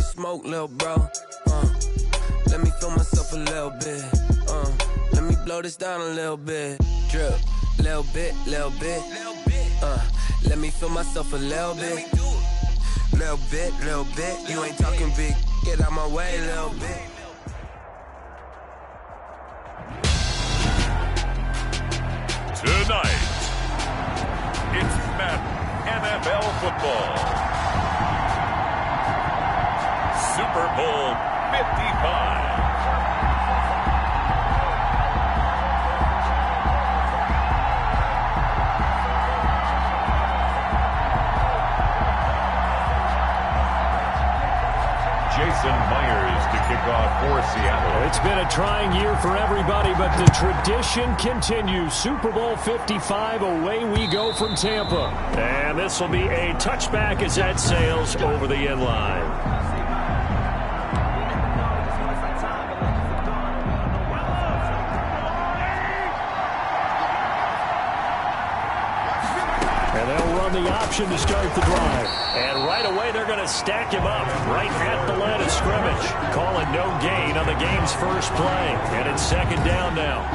smoke, little bro. Let me feel myself a little bit. Let me blow this down a little bit. Drip, little bit, little bit. Let me feel myself a little bit. Little bit, little bit. You ain't talking big. Get out my way, little bit. Tonight, it's Madden NFL football. Super Bowl 55. Jason Myers to kick off for Seattle. It's been a trying year for everybody, but the tradition continues. Super Bowl 55, away we go from Tampa. And this will be a touchback as that sails over the end line. And they'll run the option to start the drive. And right away, they're going to stack him up right at the line of scrimmage. Calling no gain on the game's first play. And it's second down now.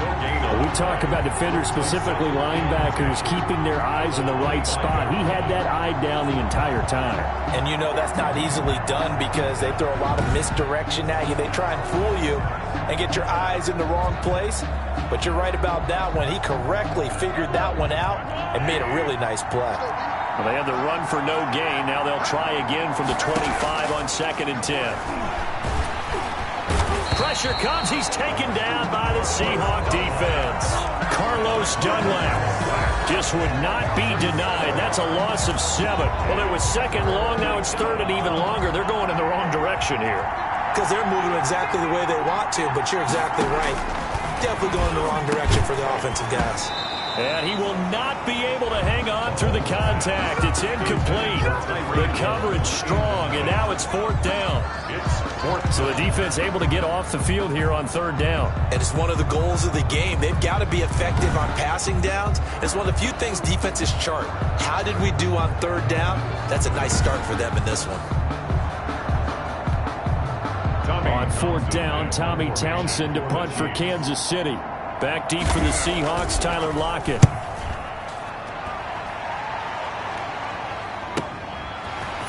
We talk about defenders, specifically linebackers, keeping their eyes in the right spot. He had that eye down the entire time. And you know that's not easily done because they throw a lot of misdirection at you. They try and fool you and get your eyes in the wrong place. But you're right about that one. He correctly figured that one out and made a really nice play. Well, they had the run for no gain. Now they'll try again from the 25 on 2nd and 10. Pressure comes. He's taken down by the Seahawk defense. Carlos Dunlap just would not be denied. That's a loss of 7. Well, it was second long. Now it's third and even longer. They're going in the wrong direction here. Because they're moving exactly the way they want to, but you're exactly right. Definitely going in the wrong direction for the offensive guys. And he will not be able to hang on through the contact. It's incomplete. The coverage strong, and now it's 4th down. So the defense able to get off the field here on 3rd down. And it's one of the goals of the game. They've got to be effective on passing downs. It's one of the few things defenses chart. How did we do on 3rd down? That's a nice start for them in this one. On 4th down, Tommy Townsend to punt for Kansas City. Back deep for the Seahawks, Tyler Lockett.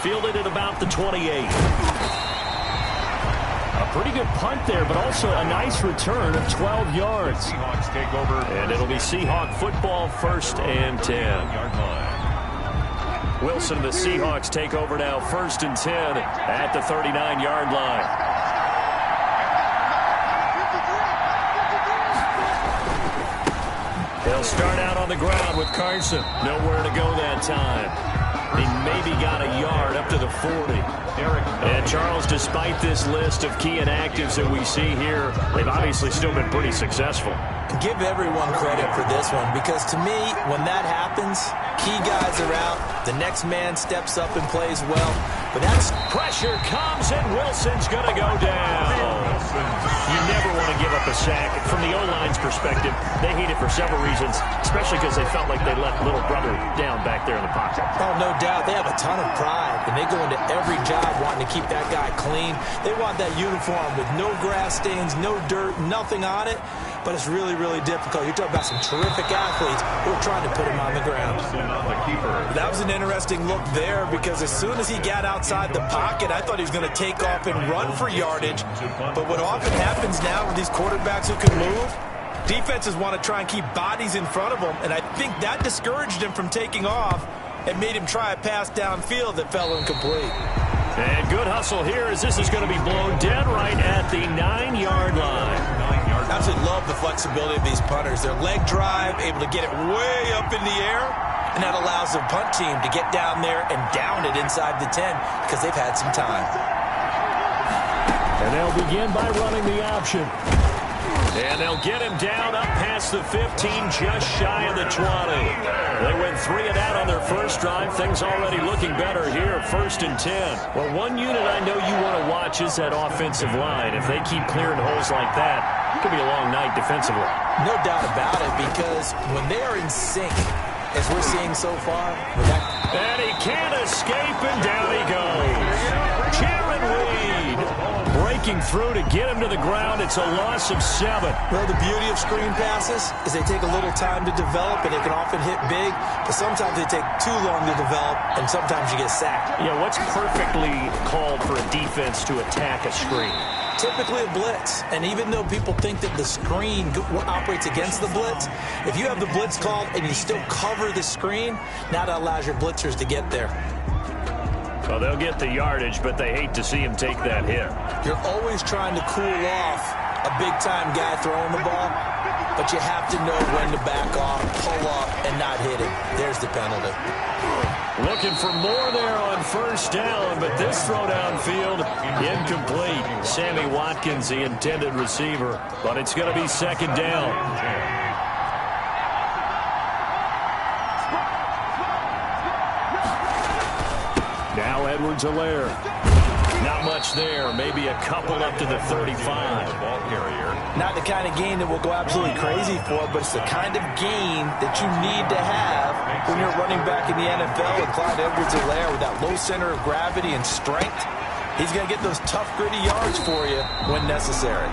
Fielded at about the 28. A pretty good punt there, but also a nice return of 12 yards. Seahawks take over. And it'll be Seahawk football, 1st and 10. Wilson, the Seahawks take over now, 1st and 10 at the 39-yard line. They'll start out on the ground with Carson. Nowhere to go that time. He maybe got a yard up to the 40. And Charles, despite this list of key inactives that we see here, they've obviously still been pretty successful. Give everyone credit for this one because to me, when that happens, key guys are out, the next man steps up and plays well. But that's pressure comes and Wilson's going to go down. You never want to give up a sack. From the O-line's perspective, they hate it for several reasons, especially because they felt like they let little brother down back there in the pocket. Oh, no doubt. They have a ton of pride, and they go into every job wanting to keep that guy clean. They want that uniform with no grass stains, no dirt, nothing on it. But it's really, really difficult. You're talking about some terrific athletes who are trying to put him on the ground. That was an interesting look there because as soon as he got outside the pocket, I thought he was going to take off and run for yardage. But what often happens now with these quarterbacks who can move, defenses want to try and keep bodies in front of them. And I think that discouraged him from taking off and made him try a pass downfield that fell incomplete. And good hustle here as this is going to be blown dead right at the 9-yard line. I absolutely love the flexibility of these punters. Their leg drive, able to get it way up in the air, and that allows the punt team to get down there and down it inside the 10 because they've had some time. And they'll begin by running the option. And they'll get him down up past the 15, just shy of the 20. They went 3 and out on their first drive. Things already looking better here, 1st and 10. Well, one unit I know you want to watch is that offensive line. If they keep clearing holes like that, it could be a long night defensively. No doubt about it, because when they are in sync, as we're seeing so far, with that... And he can't escape, and down he goes. Jaron Reed breaking through to get him to the ground. It's a loss of 7. Well, the beauty of screen passes is they take a little time to develop, and they can often hit big, but sometimes they take too long to develop, and sometimes you get sacked. Yeah, what's perfectly called for a defense to attack a screen? Typically a blitz, and even though people think that the screen operates against the blitz, if you have the blitz called and you still cover the screen, now that allows your blitzers to get there. Well, they'll get the yardage, but they hate to see him take that hit. You're always trying to cool off a big-time guy throwing the ball, but you have to know when to back off, pull up, and not hit him. There's the penalty. Looking for more there on first down, but this throw downfield incomplete. Sammy Watkins, the intended receiver, but it's going to be second down. Now Edwards-Helaire. Not much there. Maybe a couple up to the 35. Ball carrier. Not the kind of gain that we'll go absolutely crazy for, but it's the kind of gain that you need to have when you're running back in the NFL with Clyde Edwards-Helaire with that low center of gravity and strength. He's going to get those tough, gritty yards for you when necessary.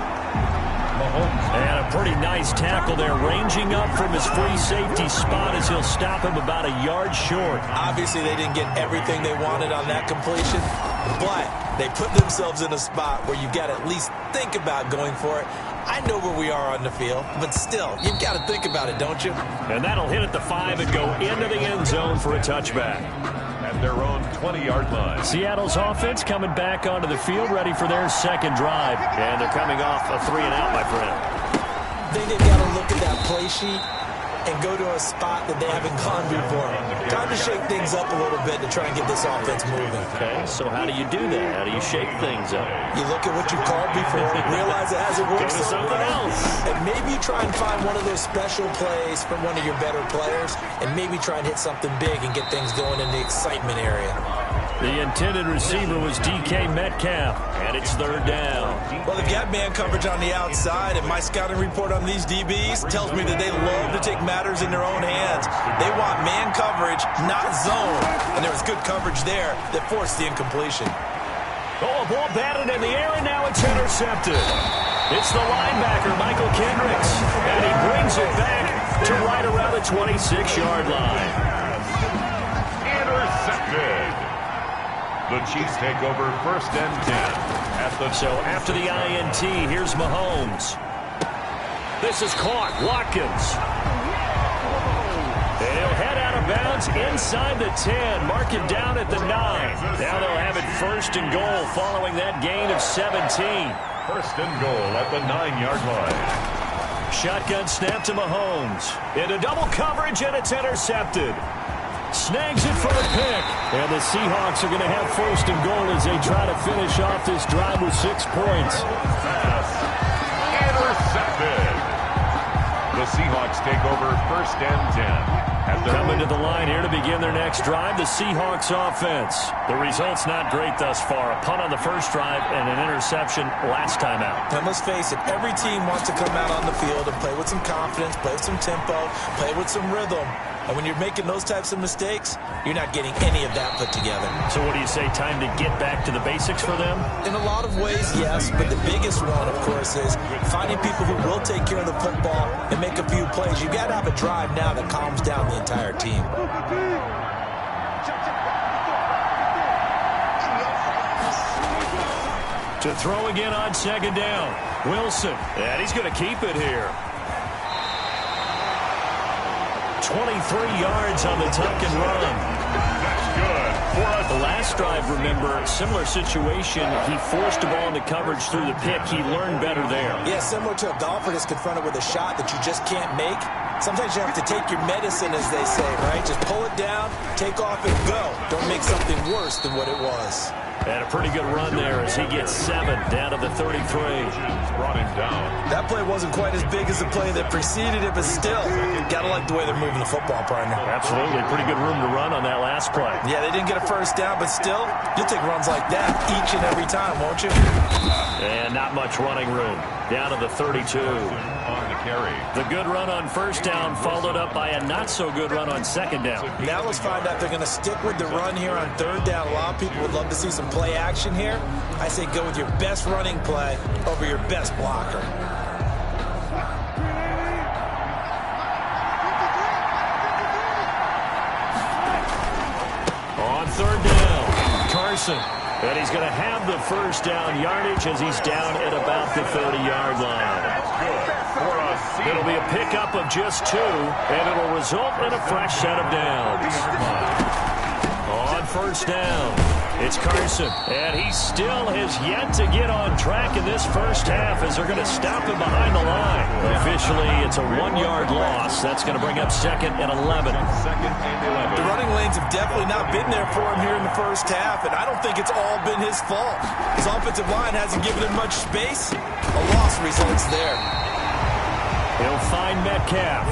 And a pretty nice tackle there, ranging up from his free safety spot as he'll stop him about a yard short. Obviously, they didn't get everything they wanted on that completion, but they put themselves in a spot where you've got to at least think about going for it. I know where we are on the field, but still, you've got to think about it, don't you? And that'll hit at the 5 and go into the end zone for a touchback. At their own 20-yard line. Seattle's offense coming back onto the field, ready for their second drive. And they're coming off a 3-and-out, my friend. I think they've got to look at that play sheet and go to a spot that they haven't gone before. Time to shake things up a little bit to try and get this offense moving. Okay, so how do you do that? How do you shake things up? You look at what you called before, realize it hasn't worked Go to so something well, else. and maybe you try and find one of those special plays from one of your better players, and maybe try and hit something big and get things going in the excitement area. The intended receiver was DK Metcalf, and it's third down. Well, they've got man coverage on the outside, and my scouting report on these DBs tells me that they love to take matters in their own hands. They want man coverage, not zone, and there was good coverage there that forced the incompletion. Oh, a ball batted in the air, and now it's intercepted. It's the linebacker, Michael Kendricks, and he brings it back to right around the 26-yard line. Intercepted. The Chiefs take over first and 10. So after the INT, here's Mahomes. This is caught. Watkins. And he'll head out of bounds inside the 10. Mark it down at the 9. Now they'll have it first and goal following that gain of 17. First and goal at the 9-yard line. Shotgun snap to Mahomes. Into double coverage, and it's intercepted. Snags it for a pick. And the Seahawks are going to have first and goal as they try to finish off this drive with 6 points. Intercepted. The Seahawks take over first and 10. Coming to the line here to begin their next drive, the Seahawks offense. The result's not great thus far. A punt on the first drive and an interception last time out. Now, let's face it, every team wants to come out on the field and play with some confidence, play with some tempo, play with some rhythm. And when you're making those types of mistakes, you're not getting any of that put together. So what do you say, time to get back to the basics for them? In a lot of ways, yes, but the biggest one, of course, is finding people who will take care of the football and make a few plays. You've got to have a drive now that calms down the entire team. To throw again on second down. Wilson, and he's going to keep it here. 23 yards on the tuck and run. That's good. The last drive, remember, similar situation. He forced the ball into coverage through the pick. He learned better there. Yeah, similar to a golfer that's confronted with a shot that you just can't make. Sometimes you have to take your medicine, as they say, right? Just pull it down, take off, and go. Don't make something worse than what it was. And a pretty good run there as he gets 7 down to the 33. Brought him down. That play wasn't quite as big as the play that preceded it, but still, gotta like the way they're moving the football, partner. Absolutely. Pretty good room to run on that last play. Yeah, they didn't get a first down, but still, you'll take runs like that each and every time, won't you? And not much running room. Down to the 32. on the carry. The good run on first down followed up by a not-so-good run on second down. Now let's find out if they're going to stick with the run here on third down. A lot of people would love to see some play action here. I say go with your best running play over your best blocker. On third down, Carson. And he's going to have the first down yardage as he's down at about the 30-yard line. It'll be a pickup of just 2, and it'll result in a fresh set of downs. On first down, it's Carson, and he still has yet to get on track in this first half as they're going to stop him behind the line. Officially, it's a 1-yard loss. That's going to bring up 2nd and 11. The running lanes have definitely not been there for him here in the first half, and I don't think it's all been his fault. His offensive line hasn't given him much space. A loss results there. He'll find Metcalf.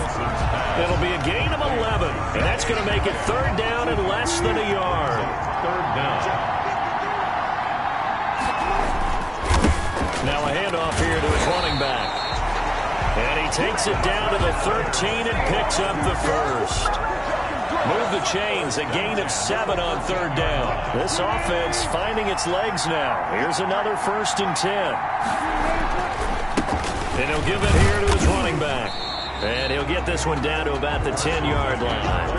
It'll be a gain of 11, and that's going to make it third down and less than a yard. Third down. Now a handoff here to his running back. And he takes it down to the 13 and picks up the first. Move the chains, a gain of 7 on third down. This offense finding its legs now. Here's another 1st and 10. And he'll give it here to his running back. And he'll get this one down to about the 10-yard line.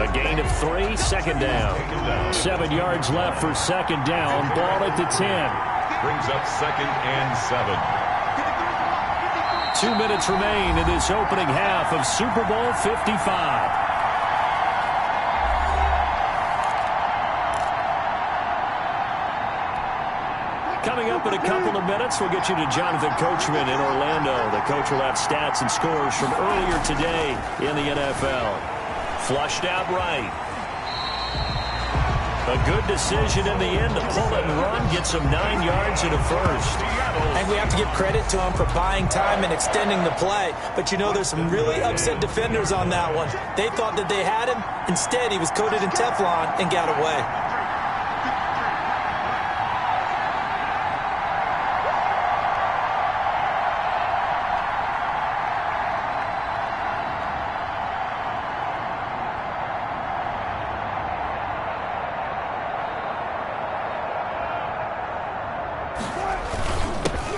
A gain of 3, second down. 7 yards left for second down. Ball at the 10. Brings up 2nd and 7. 2 minutes remain in this opening half of Super Bowl 55. Coming up in a couple of minutes, we'll get you to Jonathan Coachman in Orlando. The coach will have stats and scores from earlier today in the NFL. Flushed out right. A good decision in the end to pull it and run, get some 9 yards and a first. And we have to give credit to him for buying time and extending the play. But, you know, there's some really upset defenders on that one. They thought that they had him. Instead, he was coated in Teflon and got away.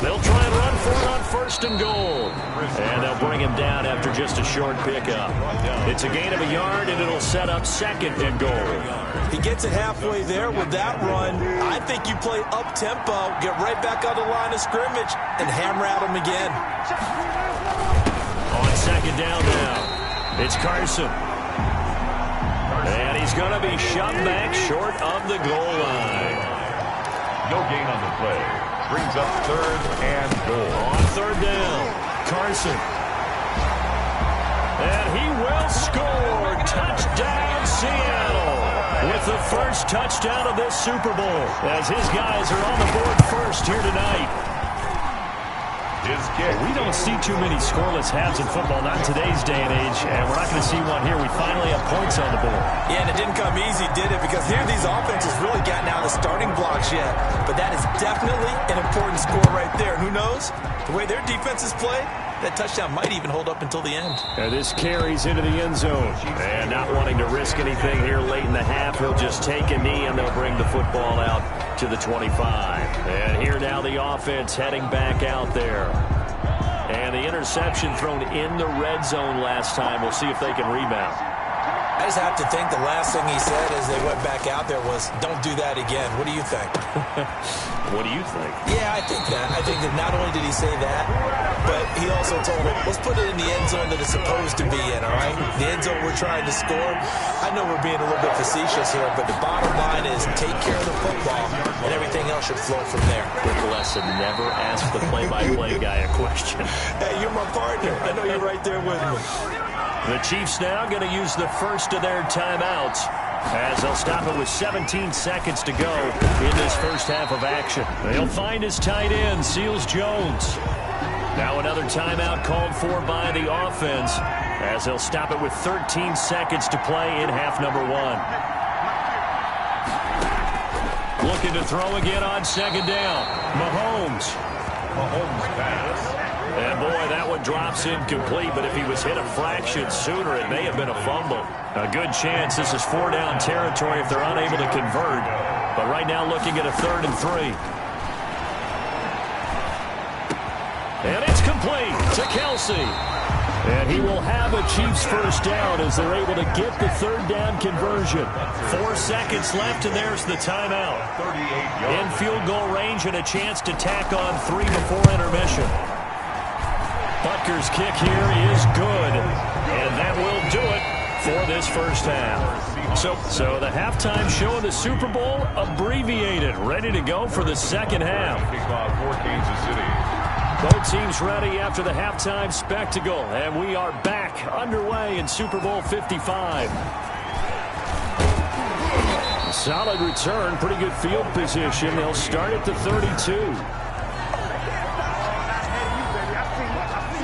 They'll try and run for it on 1st and goal. And they'll bring him down after just a short pickup. It's a gain of a yard, and it'll set up 2nd and goal. He gets it halfway there with that run. I think you play up-tempo, get right back on the line of scrimmage, and hammer at him again. On second down now, it's Carson. And he's going to be shoved back short of the goal line. No gain on the play. Brings up 3rd and goal. On third down, Carson. And he will score. Touchdown, Seattle. With the first touchdown of this Super Bowl, as his guys are on the board first here tonight. His kick. We don't see too many scoreless halves in football, not in today's day and age, and we're not going to see one here. We finally have points on the board. Yeah, and it didn't come easy, did it? Because here these offenses really gotten out of the starting blocks yet. But that is definitely an important score right there. And who knows? The way their defenses play, that touchdown might even hold up until the end. And this carries into the end zone. And not wanting to risk anything here late in the half, he'll just take a knee and they'll bring the football out to the 25. And here now the offense heading back out there. And the interception thrown in the red zone last time. We'll see if they can rebound. I just have to think the last thing he said as they went back out there was, don't do that again. What do you think? What do you think? Yeah, I think that. I think that not only did he say that, but he also told him, let's put it in the end zone that it's supposed to be in, all right? The end zone we're trying to score. I know we're being a little bit facetious here, but the bottom line is take care of the football, and everything else should flow from there. Quick lesson, never ask the play-by-play guy a question. Hey, you're my partner. I know you're right there with me. The Chiefs now going to use the first of their timeouts as they'll stop it with 17 seconds to go in this first half of action. They'll find his tight end, Seals Jones. Now another timeout called for by the offense as they'll stop it with 13 seconds to play in half number 1. Looking to throw again on second down. Mahomes Mahomes pass. And boy, that one drops incomplete, but if he was hit a fraction sooner, it may have been a fumble. A good chance this is 4-down territory if they're unable to convert. But right now looking at a 3rd and 3. And it's complete to Kelsey. And he will have a Chiefs first down as they're able to get the 3rd down conversion. 4 seconds left, and there's the timeout. In field goal range and a chance to tack on 3 before intermission. Butker's kick here is good, and that will do it for this first half. So the halftime show of the Super Bowl abbreviated, ready to go for the second half. Kickoff for Kansas City. Both teams ready after the halftime spectacle, and we are back underway in Super Bowl 55. Solid return, pretty good field position. They'll start at the 32.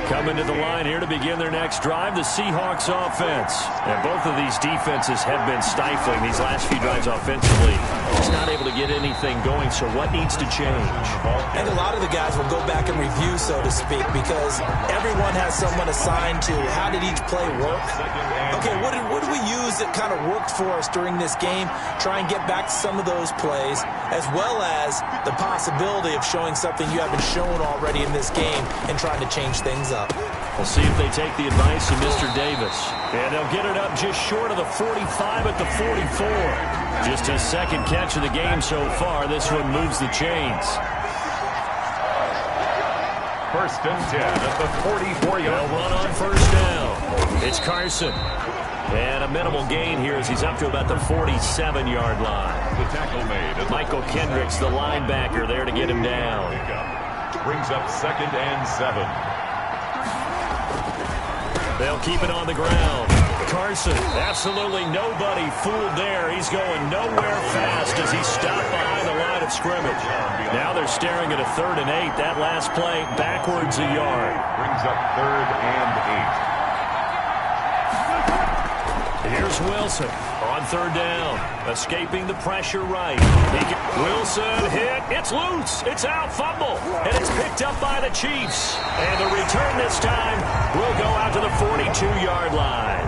Coming to the line here to begin their next drive, the Seahawks offense. And both of these defenses have been stifling these last few drives offensively. Just not able to get anything going, so what needs to change? And a lot of the guys will go back and review, so to speak, because everyone has someone assigned to how did each play work. Okay, what did we use that kind of worked for us during this game? Try and get back to some of those plays, as well as the possibility of showing something you haven't shown already in this game and trying to change things up. We'll see if they take the advice of Mr. Davis. And they'll get it up just short of the 45 at the 44. Just his second catch of the game so far. This one moves the chains. 1st and 10 at the 44-yard. They'll run on first down. It's Carson. And a minimal gain here as he's up to about the 47-yard line. The tackle made. Michael Kendricks, the linebacker, there to get him down. Brings up 2nd and 7. They'll keep it on the ground. Carson, absolutely nobody fooled there. He's going nowhere fast as he's stopped behind the line of scrimmage. Now they're staring at a 3rd and 8. That last play backwards a yard. Brings up 3rd and 8. Here's Wilson on 3rd down. Escaping the pressure right. Wilson hit. It's loose. It's out. Fumble. And it's picked up by the Chiefs. And the return this time will go out to the 42-yard line.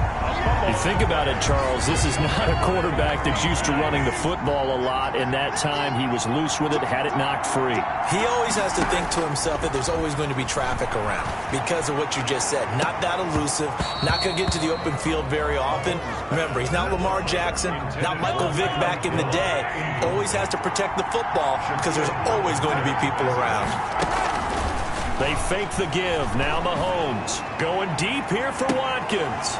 You think about it, Charles, this is not a quarterback that's used to running the football a lot. In that time, he was loose with it, had it knocked free. He always has to think to himself that there's always going to be traffic around because of what you just said. Not that elusive, not going to get to the open field very often. Remember, he's not Lamar Jackson, not Michael Vick back in the day. Always has to protect the football because there's always going to be people around. They fake the give. Now Mahomes going deep here for Watkins.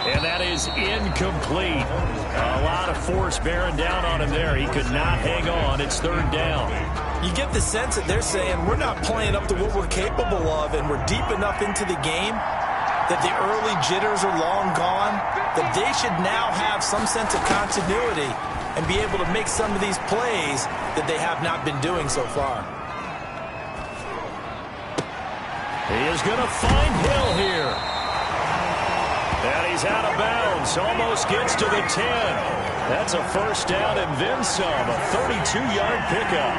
And that is incomplete. A lot of force bearing down on him there. He could not hang on. It's 3rd down. You get the sense that they're saying we're not playing up to what we're capable of, and we're deep enough into the game that the early jitters are long gone, that they should now have some sense of continuity and be able to make some of these plays that they have not been doing so far. He is going to find Hill here. And he's out of bounds. Almost gets to the 10. That's a first down and then some. A 32-yard pickup.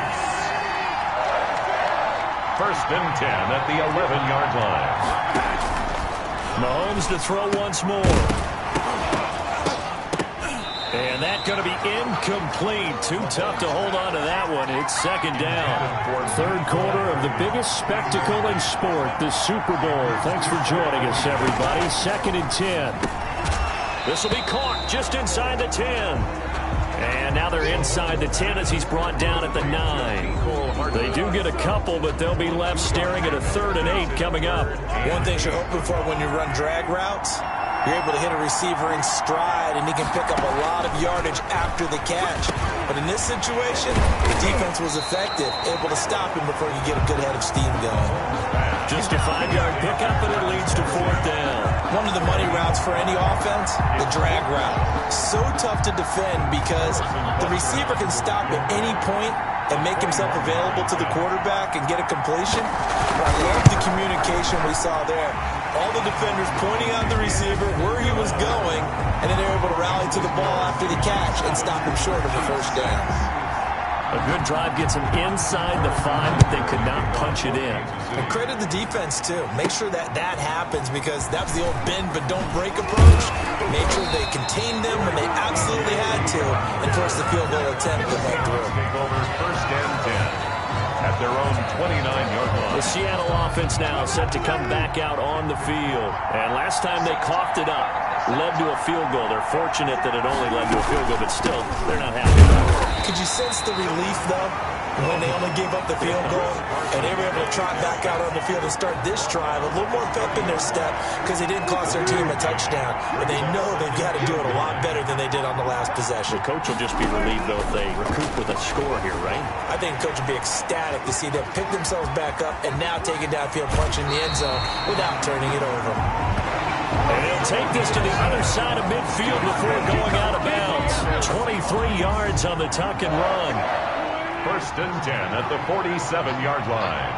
1st and 10 at the 11-yard line. Mahomes to throw once more. And that's going to be incomplete. Too tough to hold on to that one. It's 2nd down. 3rd quarter of the biggest spectacle in sport, the Super Bowl. Thanks for joining us, everybody. 2nd and 10. This will be caught just inside the 10. And now they're inside the 10 as he's brought down at the 9. They do get a couple, but they'll be left staring at a 3rd and 8 coming up. One thing you're hoping for when you run drag routes, you're able to hit a receiver in stride, and he can pick up a lot of yardage after the catch. But in this situation, the defense was effective, able to stop him before you get a good head of steam going. Just a 5-yard pickup, and it leads to 4th down. One of the money routes for any offense, the drag route. So tough to defend because the receiver can stop at any point and make himself available to the quarterback and get a completion. But I love the communication we saw there. All the defenders pointing out the receiver where he was going, and then they're able to rally to the ball after the catch and stop him short of the first down. A good drive gets him inside the 5, but they could not punch punch it in. And credit the defense, too. Make sure that happens because that was the old bend but don't break approach. Make sure they contained them when they absolutely had to and forced the field goal attempt that went through. First and 10 at their own 29-yard line. The Seattle offense now set to come back out on the field. And last time they coughed it up, led to a field goal. They're fortunate that it only led to a field goal, but still, they're not happy about it. Could you sense the relief, though, when they only gave up the field goal and they were able to trot back out on the field and start this drive a little more pep in their step because they didn't cost their team a touchdown. But they know they've got to do it a lot better than they did on the last possession. The coach will just be relieved, though, if they recoup with a score here, right? I think the coach will be ecstatic to see them pick themselves back up and now take it downfield, punch in the end zone without turning it over. And he'll take this to the other side of midfield before going out of bounds. 23 yards on the tuck and run. First and 10 at the 47-yard line.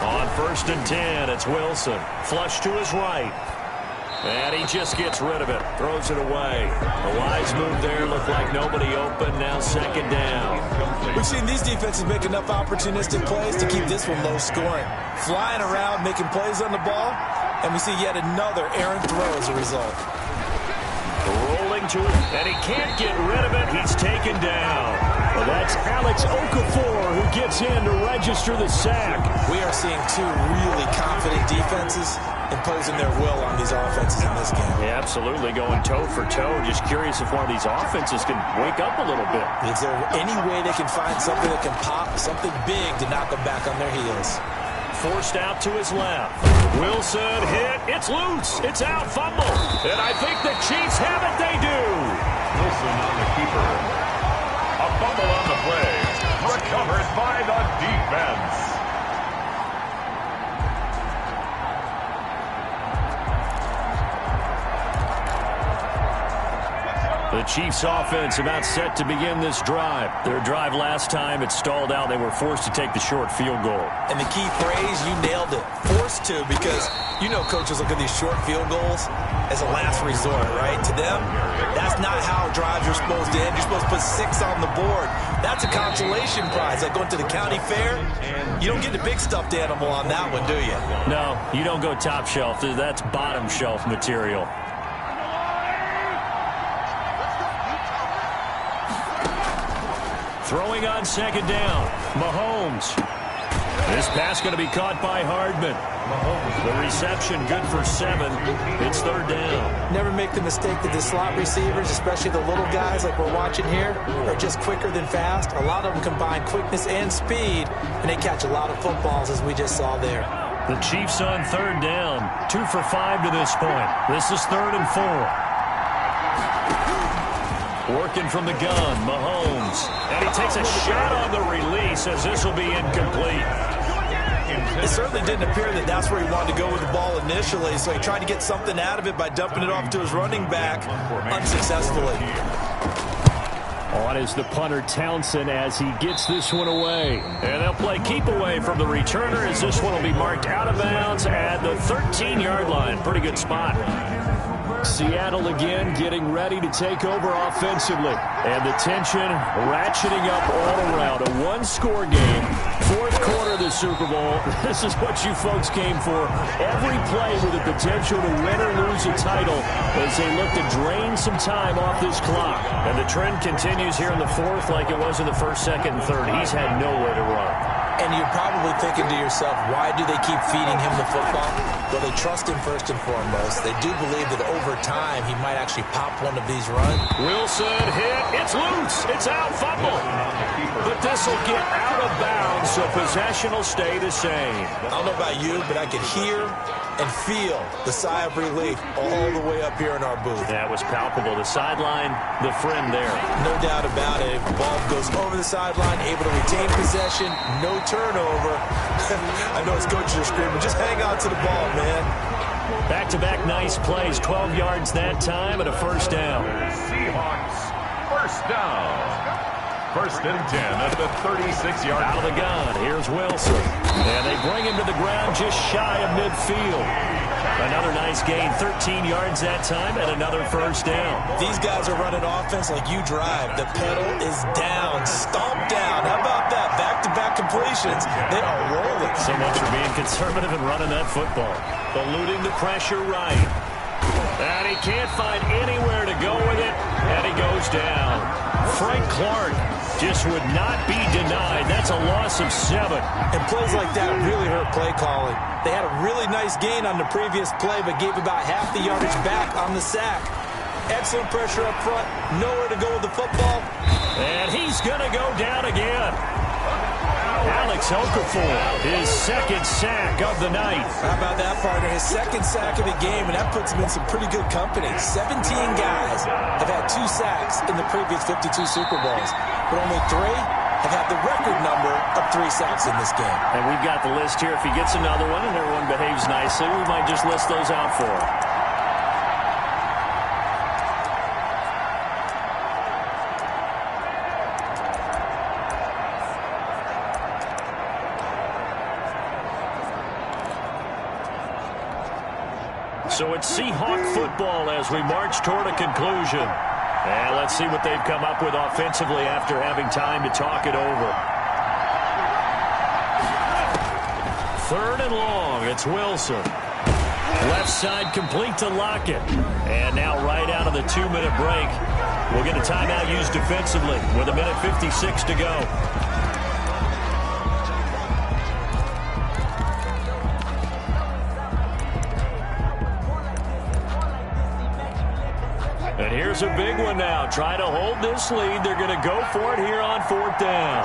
On first and 10, it's Wilson. Flush to his right. And he just gets rid of it. Throws it away. A wise move there. Looked like nobody open. Now second down. We've seen these defenses make enough opportunistic plays to keep this one low scoring. Flying around, making plays on the ball. And we see yet another errant throw as a result. Rolling to it, and he can't get rid of it. He's taken down. Well, that's Alex Okafor who gets in to register the sack. We are seeing two really confident defenses imposing their will on these offenses in this game. Yeah, absolutely, going toe for toe. Just curious if one of these offenses can wake up a little bit. Is there any way they can find something that can pop, something big to knock them back on their heels? Forced out to his left. Wilson hit. It's loose. It's out. Fumble. And I think the Chiefs have it. They do. Wilson on the keeper. A fumble on the play. Recovered by the defense. The Chiefs offense about set to begin this drive. Their drive last time, it stalled out. They were forced to take the short field goal. And the key phrase, you nailed it. Forced to, because you know coaches look at these short field goals as a last resort, right? To them, that's not how drives are supposed to end. You're supposed to put 6 on the board. That's a consolation prize. Like going to the county fair, you don't get the big stuffed animal on that one, do you? No, you don't go top shelf. That's bottom shelf material. Throwing on second down, Mahomes. This pass going to be caught by Hardman. The reception good for 7. It's third down. Never make the mistake that the slot receivers, especially the little guys like we're watching here, are just quicker than fast. A lot of them combine quickness and speed, and they catch a lot of footballs as we just saw there. The Chiefs on third down, 2 for 5 to this point. This is 3rd and 4. Working from the gun, Mahomes. And he takes a shot on the release as this will be incomplete. It certainly didn't appear that that's where he wanted to go with the ball initially, so he tried to get something out of it by dumping it off to his running back unsuccessfully. On is the punter Townsend as he gets this one away. And they'll play keep away from the returner as this one will be marked out of bounds at the 13-yard line. Pretty good spot. Seattle again getting ready to take over offensively. And the tension ratcheting up all around. A one-score game. 4th quarter of the Super Bowl. This is what you folks came for. Every play with the potential to win or lose a title as they look to drain some time off this clock. And the trend continues here in the 4th like it was in the 1st, 2nd, and 3rd. He's had nowhere to run. And you're probably thinking to yourself, why do they keep feeding him the football? Well, they trust him first and foremost. They do believe that over time he might actually pop one of these runs. Wilson hit. It's loose. It's out. Fumble. But this will get out of bounds, so possession will stay the same. I don't know about you, but I could hear and feel the sigh of relief all the way up here in our booth. That was palpable. The sideline, the friend there. No doubt about it. The ball goes over the sideline, able to retain possession, no turnover. I know his coaches are screaming, just hang on to the ball, man. Back-to-back nice plays, 12 yards that time and a first down. Seahawks, first down. First and 10 at the 36-yard line. Out of the gun, here's Wilson. And they bring him to the ground just shy of midfield. Another nice gain, 13 yards that time, and another first down. These guys are running offense like you drive. The pedal is down, stomped down. How about that? Back-to-back completions. They are rolling. So much for being conservative and running that football. Eluding the pressure right. And he can't find anywhere to go with it, and he goes down. Frank Clark just would not be denied. That's a loss of 7. And plays like that really hurt play calling. They had a really nice gain on the previous play, but gave about half the yardage back on the sack. Excellent pressure up front. Nowhere to go with the football. And he's going to go down again. Alex Okafor, his second sack of the night. How about that, partner? His second sack of the game, and that puts him in some pretty good company. 17 guys have had 2 sacks in the previous 52 Super Bowls, but only 3 have had the record number of 3 sacks in this game. And we've got the list here. If he gets another one and everyone behaves nicely, we might just list those out for him. So it's Seahawk football as we march toward a conclusion. And let's see what they've come up with offensively after having time to talk it over. 3rd and long. It's Wilson. Left side complete to Lockett. And now right out of the 2-minute break, we'll get a timeout used defensively with 1:56 to go. And here's a big one now. Trying to hold this lead. They're going to go for it here on 4th down.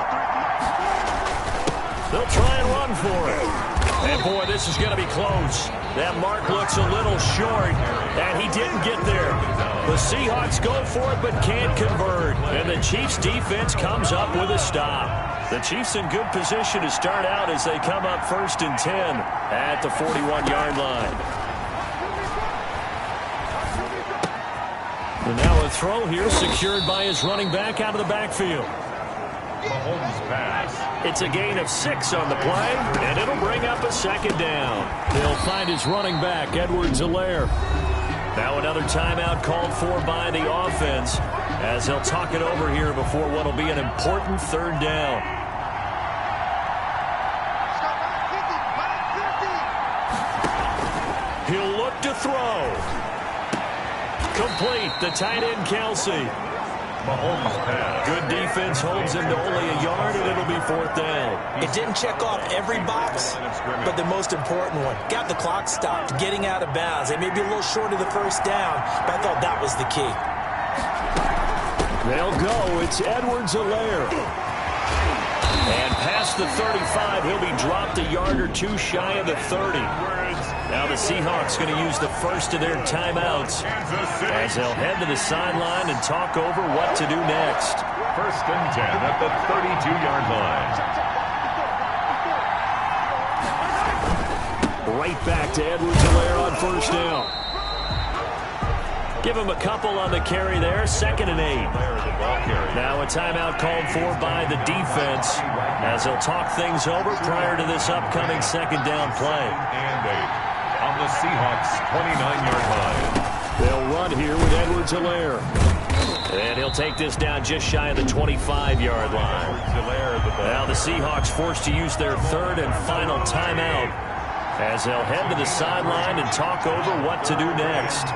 They'll try and run for it. And, boy, this is going to be close. That mark looks a little short, and he didn't get there. The Seahawks go for it but can't convert. And the Chiefs' defense comes up with a stop. The Chiefs in good position to start out as they come up 1st and 10 at the 41-yard line. And now a throw here secured by his running back out of the backfield. Mahomes pass. It's a gain of 6 on the play, and it'll bring up a 2nd down. They'll find his running back, Edwards-Helaire. Now another timeout called for by the offense as they'll talk it over here before what will be an important 3rd down. He'll look to throw. Complete, the tight end, Kelsey. Mahomes pass. Good defense holds him to only a yard, and it'll be 4th down. It didn't check off every box, but the most important one. Got the clock stopped, getting out of bounds. They may be a little short of the 1st down, but I thought that was the key. They'll go. It's Edwards-Helaire. And past the 35, he'll be dropped a yard or 2 shy of the 30. Now the Seahawks going to use the first of their timeouts as they'll head to the sideline and talk over what to do next. 1st and 10 at the 32-yard line. Right back to Edwards-Helaire on 1st down. Give him a couple on the carry there. 2nd and 8. Now a timeout called for by the defense as they'll talk things over prior to this upcoming 2nd down play. And 8 on the Seahawks' 29-yard line. They'll run here with Edwards-Helaire. And he'll take this down just shy of the 25-yard line. Now the Seahawks forced to use their 3rd and final timeout as they'll head to the sideline and talk over what to do next.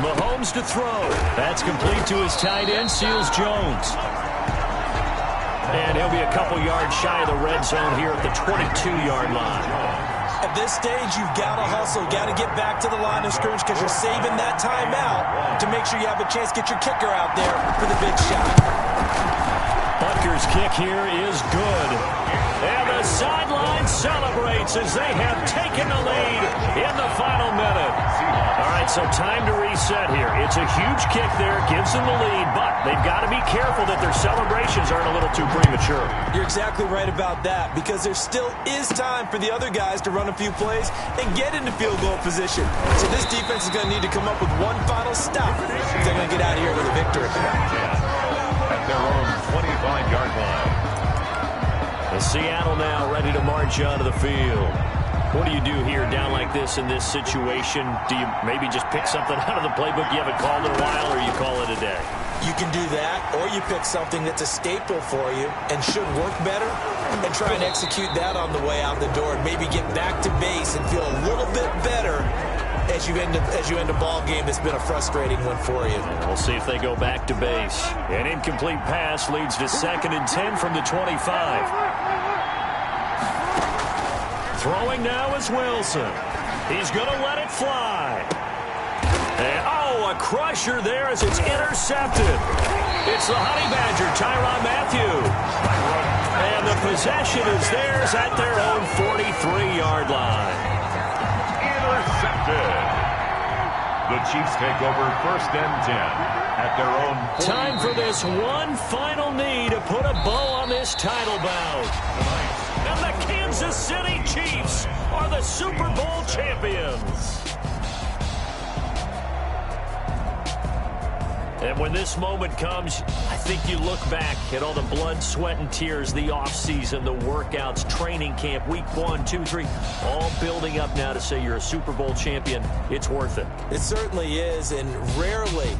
Mahomes to throw. That's complete to his tight end, Seals Jones. And he'll be a couple yards shy of the red zone here at the 22-yard line. At this stage, you've got to hustle, got to get back to the line of scrimmage because you're saving that timeout to make sure you have a chance to get your kicker out there for the big shot. Butker's kick here is good. And the sideline celebrates as they have taken the lead in the final minute. All right, so time to reset here. It's a huge kick there, gives them the lead, but they've got to be careful that their celebrations aren't a little too premature. You're exactly right about that because there still is time for the other guys to run a few plays and get into field goal position. So this defense is going to need to come up with one final stop if they're going to get out of here with a victory. At their Seattle now ready to march onto the field. What do you do here down like this in this situation? Do you maybe just pick something out of the playbook you haven't called in a while, or you call it a day? You can do that, or you pick something that's a staple for you and should work better and try and execute that on the way out the door and maybe get back to base and feel a little bit better as you end a ball game that's been a frustrating one for you. We'll see if they go back to base. An incomplete pass leads to 2nd and 10 from the 25. Throwing now is Wilson. He's going to let it fly. And, a crusher there as it's intercepted. It's the Honey Badger, Tyrann Mathieu. And the possession is theirs at their own 43-yard line. Intercepted. The Chiefs take over 1st and 10 at their own 43. Time for this one final knee to put a bow on this title bout. And the Kansas City Chiefs are the Super Bowl champions. And when this moment comes, I think you look back at all the blood, sweat, and tears, the offseason, the workouts, training camp, week 1, 2, 3, all building up now to say you're a Super Bowl champion. It's worth it. It certainly is, and rarely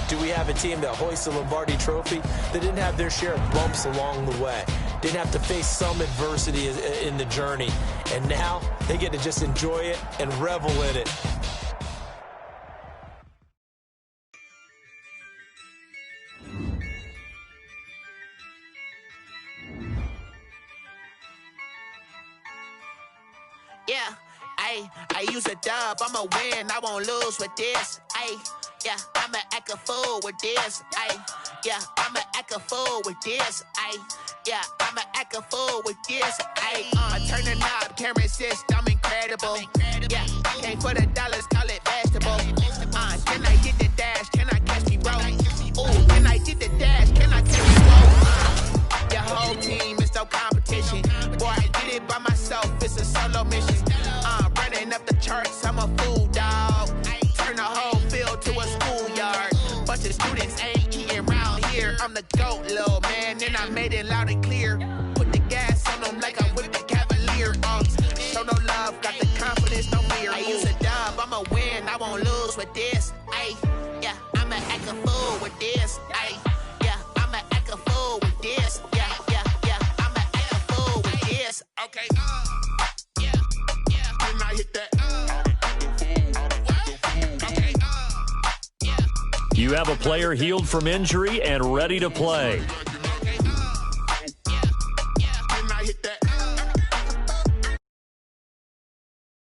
do we have a team that hoists the Lombardi Trophy that didn't have their share of bumps along the way, didn't have to face some adversity in the journey, and now they get to just enjoy it and revel in it. Yeah, I use a dub, I'ma win, I won't lose with this. Yeah, I'ma act a fool with this. Yeah, I'ma act a fool with this. Yeah, I'ma act a fool with this. I turn the knob, can't resist, I'm incredible. Yeah, came for the dollars, call it vegetable. Can I get the dash? Can I catch me roll? Ooh, can I get the dash? Can I catch me roll? Your whole team is no competition. Boy, I did it by myself, it's a solo mission. Running up the charts, I'm a fool, dog. Turn the whole field to a schoolyard. Bunch of students ain't eating round here. I'm the GOAT, little man, and I made it loud and clear. Put the gas on them like I'm with the Cavalier. Show no love, got the confidence, no fear. I use a dub, I'ma win, I won't lose with this. Yeah, I'ma act a fool with this. Yeah, I'ma act a fool with this. Yeah, I'ma act a fool with this. Okay, yeah, can I hit that? Okay, yeah. You have a player healed from injury and ready to play.